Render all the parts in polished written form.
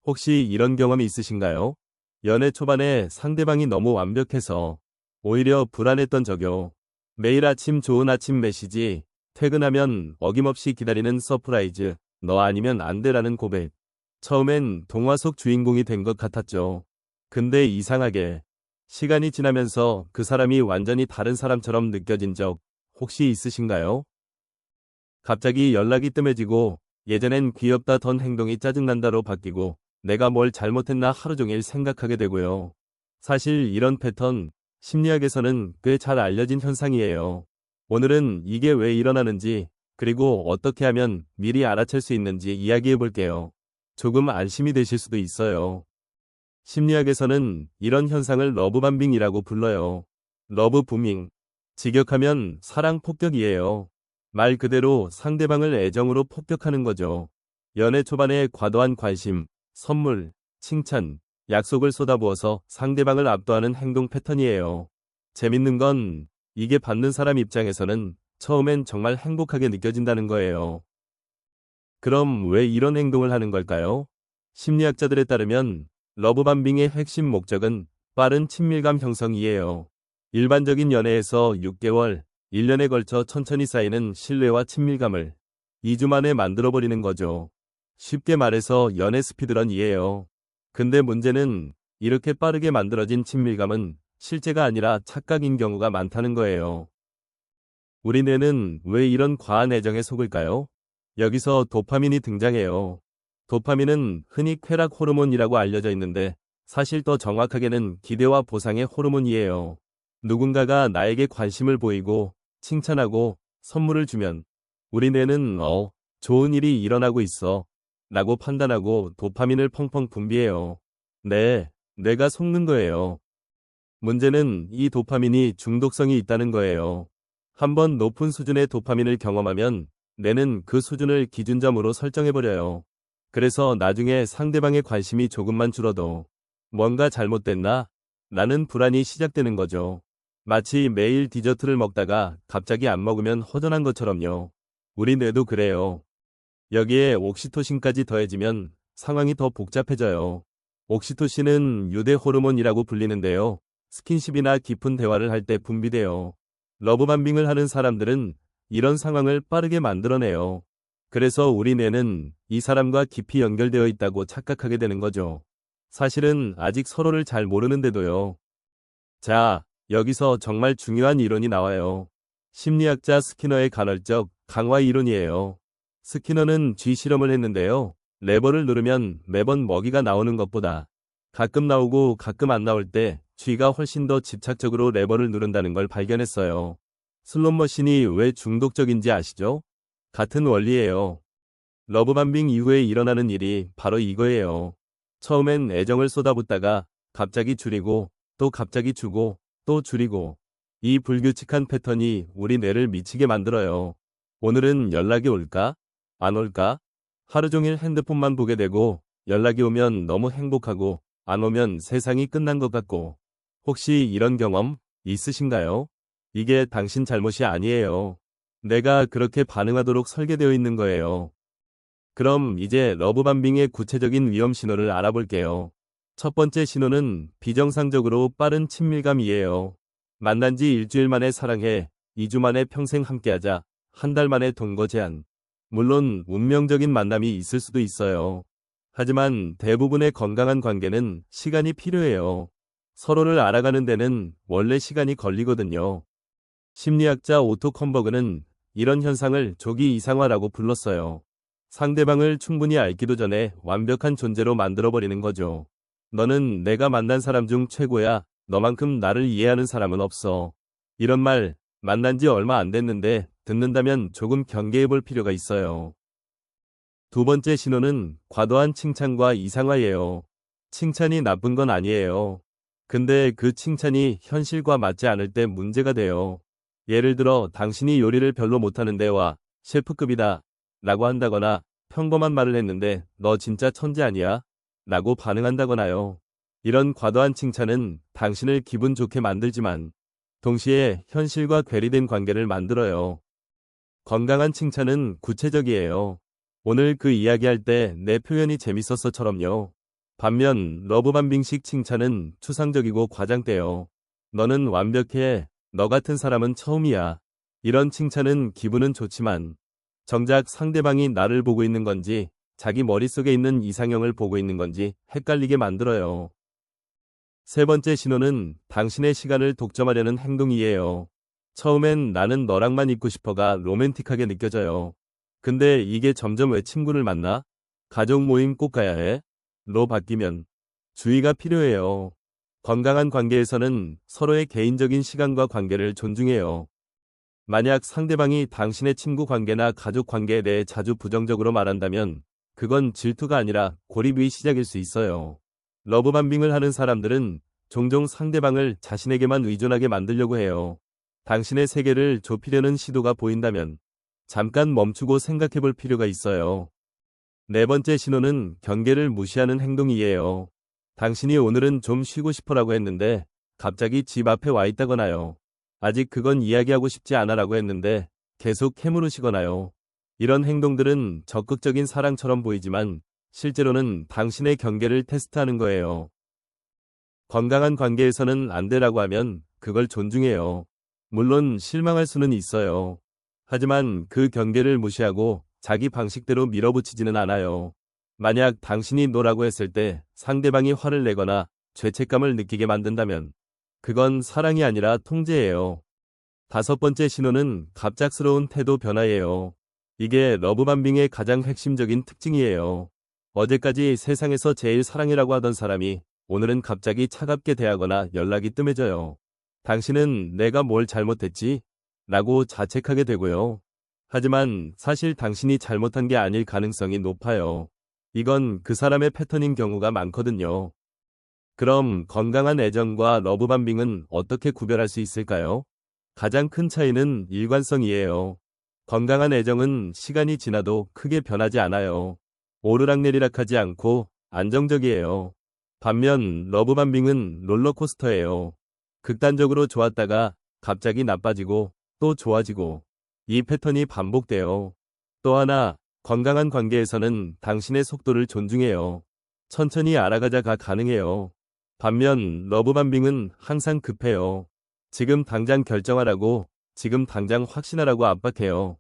혹시 이런 경험이 있으신가요? 연애 초반에 상대방이 너무 완벽해서 오히려 불안했던 적요. 매일 아침 좋은 아침 메시지, 퇴근하면 어김없이 기다리는 서프라이즈, 너 아니면 안 돼라는 고백. 처음엔 동화 속 주인공이 된 것 같았죠. 근데 이상하게 시간이 지나면서 그 사람이 완전히 다른 사람처럼 느껴진 적 혹시 있으신가요? 갑자기 연락이 뜸해지고 예전엔 귀엽다던 행동이 짜증난다로 바뀌고 내가 뭘 잘못했나 하루 종일 생각하게 되고요. 사실 이런 패턴, 심리학에서는 꽤 잘 알려진 현상이에요. 오늘은 이게 왜 일어나는지, 그리고 어떻게 하면 미리 알아챌 수 있는지 이야기해 볼게요. 조금 안심이 되실 수도 있어요. 심리학에서는 이런 현상을 러브밤빙이라고 불러요. 러브부밍. 직역하면 사랑 폭격이에요. 말 그대로 상대방을 애정으로 폭격하는 거죠. 연애 초반에 과도한 관심, 선물, 칭찬, 약속을 쏟아부어서 상대방을 압도하는 행동 패턴이에요. 재밌는 건 이게 받는 사람 입장에서는 처음엔 정말 행복하게 느껴진다는 거예요. 그럼 왜 이런 행동을 하는 걸까요? 심리학자들에 따르면 러브밤빙의 핵심 목적은 빠른 친밀감 형성이에요. 일반적인 연애에서 6개월, 1년에 걸쳐 천천히 쌓이는 신뢰와 친밀감을 2주 만에 만들어버리는 거죠. 쉽게 말해서 연애 스피드런이에요. 근데 문제는 이렇게 빠르게 만들어진 친밀감은 실제가 아니라 착각인 경우가 많다는 거예요. 우리 뇌는 왜 이런 과한 애정에 속을까요? 여기서 도파민이 등장해요. 도파민은 흔히 쾌락 호르몬이라고 알려져 있는데 사실 더 정확하게는 기대와 보상의 호르몬이에요. 누군가가 나에게 관심을 보이고 칭찬하고 선물을 주면 우리 뇌는 좋은 일이 일어나고 있어 라고 판단하고 도파민을 펑펑 분비해요. 네, 뇌가 속는 거예요. 문제는 이 도파민이 중독성이 있다는 거예요. 한번 높은 수준의 도파민을 경험하면 뇌는 그 수준을 기준점으로 설정해버려요. 그래서 나중에 상대방의 관심이 조금만 줄어도 뭔가 잘못됐나? 라는 불안이 시작되는 거죠. 마치 매일 디저트를 먹다가 갑자기 안 먹으면 허전한 것처럼요. 우리 뇌도 그래요. 여기에 옥시토신까지 더해지면 상황이 더 복잡해져요. 옥시토신은 유대 호르몬이라고 불리는데요. 스킨십이나 깊은 대화를 할 때 분비돼요. 러브밤빙을 하는 사람들은 이런 상황을 빠르게 만들어내요. 그래서 우리 뇌는 이 사람과 깊이 연결되어 있다고 착각하게 되는 거죠. 사실은 아직 서로를 잘 모르는데도요. 자, 여기서 정말 중요한 이론이 나와요. 심리학자 스키너의 간헐적 강화 이론이에요. 스키너는 쥐 실험을 했는데요. 레버를 누르면 매번 먹이가 나오는 것보다 가끔 나오고 가끔 안 나올 때 쥐가 훨씬 더 집착적으로 레버를 누른다는 걸 발견했어요. 슬롯머신이 왜 중독적인지 아시죠? 같은 원리예요. 러브밤빙 이후에 일어나는 일이 바로 이거예요. 처음엔 애정을 쏟아붓다가 갑자기 줄이고 또 갑자기 주고 또 줄이고 이 불규칙한 패턴이 우리 뇌를 미치게 만들어요. 오늘은 연락이 올까? 안 올까? 하루 종일 핸드폰만 보게 되고 연락이 오면 너무 행복하고 안 오면 세상이 끝난 것 같고 혹시 이런 경험 있으신가요? 이게 당신 잘못이 아니에요. 내가 그렇게 반응하도록 설계되어 있는 거예요. 그럼 이제 러브밤빙의 구체적인 위험 신호를 알아볼게요. 첫 번째 신호는 비정상적으로 빠른 친밀감이에요. 만난 지 일주일 만에 사랑해, 2주 만에 평생 함께하자, 한 달 만에 동거 제한. 물론 운명적인 만남이 있을 수도 있어요. 하지만 대부분의 건강한 관계는 시간이 필요해요. 서로를 알아가는 데는 원래 시간이 걸리거든요. 심리학자 오토 컴버그는 이런 현상을 조기 이상화라고 불렀어요. 상대방을 충분히 알기도 전에 완벽한 존재로 만들어버리는 거죠. 너는 내가 만난 사람 중 최고야. 너만큼 나를 이해하는 사람은 없어. 이런 말 만난 지 얼마 안 됐는데 듣는다면 조금 경계해 볼 필요가 있어요. 두 번째 신호는 과도한 칭찬과 이상화예요. 칭찬이 나쁜 건 아니에요. 근데 그 칭찬이 현실과 맞지 않을 때 문제가 돼요. 예를 들어 당신이 요리를 별로 못하는데 와, 셰프급이다 라고 한다거나 평범한 말을 했는데 너 진짜 천재 아니야? 라고 반응한다거나요. 이런 과도한 칭찬은 당신을 기분 좋게 만들지만 동시에 현실과 괴리된 관계를 만들어요. 건강한 칭찬은 구체적이에요. 오늘 그 이야기할 때 내 표현이 재밌었어처럼요. 반면 러브밤빙식 칭찬은 추상적이고 과장돼요. 너는 완벽해. 너 같은 사람은 처음이야. 이런 칭찬은 기분은 좋지만 정작 상대방이 나를 보고 있는 건지 자기 머릿속에 있는 이상형을 보고 있는 건지 헷갈리게 만들어요. 세 번째 신호는 당신의 시간을 독점하려는 행동이에요. 처음엔 나는 너랑만 있고 싶어가 로맨틱하게 느껴져요. 근데 이게 점점 왜 친구를 만나? 가족 모임 꼭 가야 해? 로 바뀌면 주의가 필요해요. 건강한 관계에서는 서로의 개인적인 시간과 관계를 존중해요. 만약 상대방이 당신의 친구 관계나 가족 관계에 대해 자주 부정적으로 말한다면 그건 질투가 아니라 고립의 시작일 수 있어요. 러브밤빙을 하는 사람들은 종종 상대방을 자신에게만 의존하게 만들려고 해요. 당신의 세계를 좁히려는 시도가 보인다면 잠깐 멈추고 생각해 볼 필요가 있어요. 네 번째 신호는 경계를 무시하는 행동이에요. 당신이 오늘은 좀 쉬고 싶어라고 했는데 갑자기 집 앞에 와 있다거나요. 아직 그건 이야기하고 싶지 않아라고 했는데 계속 캐물으시거나요. 이런 행동들은 적극적인 사랑처럼 보이지만 실제로는 당신의 경계를 테스트하는 거예요. 건강한 관계에서는 안 되라고 하면 그걸 존중해요. 물론 실망할 수는 있어요. 하지만 그 경계를 무시하고 자기 방식대로 밀어붙이지는 않아요. 만약 당신이 노라고 했을 때 상대방이 화를 내거나 죄책감을 느끼게 만든다면 그건 사랑이 아니라 통제예요. 다섯 번째 신호는 갑작스러운 태도 변화예요. 이게 러브밤빙의 가장 핵심적인 특징이에요. 어제까지 세상에서 제일 사랑이라고 하던 사람이 오늘은 갑자기 차갑게 대하거나 연락이 뜸해져요. 당신은 내가 뭘 잘못했지? 라고 자책하게 되고요. 하지만 사실 당신이 잘못한 게 아닐 가능성이 높아요. 이건 그 사람의 패턴인 경우가 많거든요. 그럼 건강한 애정과 러브밤빙은 어떻게 구별할 수 있을까요? 가장 큰 차이는 일관성이에요. 건강한 애정은 시간이 지나도 크게 변하지 않아요. 오르락내리락하지 않고 안정적이에요. 반면 러브밤빙은 롤러코스터예요. 극단적으로 좋았다가 갑자기 나빠지고 또 좋아지고 이 패턴이 반복돼요. 또 하나, 건강한 관계에서는 당신의 속도를 존중해요. 천천히 알아가자가 가능해요. 반면 러브밤빙은 항상 급해요. 지금 당장 결정하라고, 지금 당장 확신하라고 압박해요.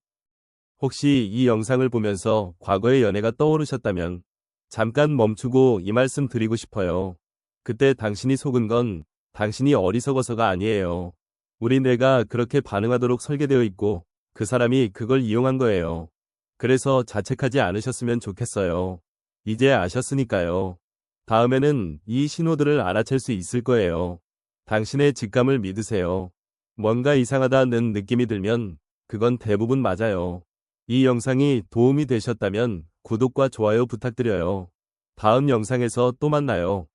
혹시 이 영상을 보면서 과거의 연애가 떠오르셨다면 잠깐 멈추고 이 말씀 드리고 싶어요. 그때 당신이 속은 건 당신이 어리석어서가 아니에요. 우리 뇌가 그렇게 반응하도록 설계되어 있고 그 사람이 그걸 이용한 거예요. 그래서 자책하지 않으셨으면 좋겠어요. 이제 아셨으니까요. 다음에는 이 신호들을 알아챌 수 있을 거예요. 당신의 직감을 믿으세요. 뭔가 이상하다는 느낌이 들면 그건 대부분 맞아요. 이 영상이 도움이 되셨다면 구독과 좋아요 부탁드려요. 다음 영상에서 또 만나요.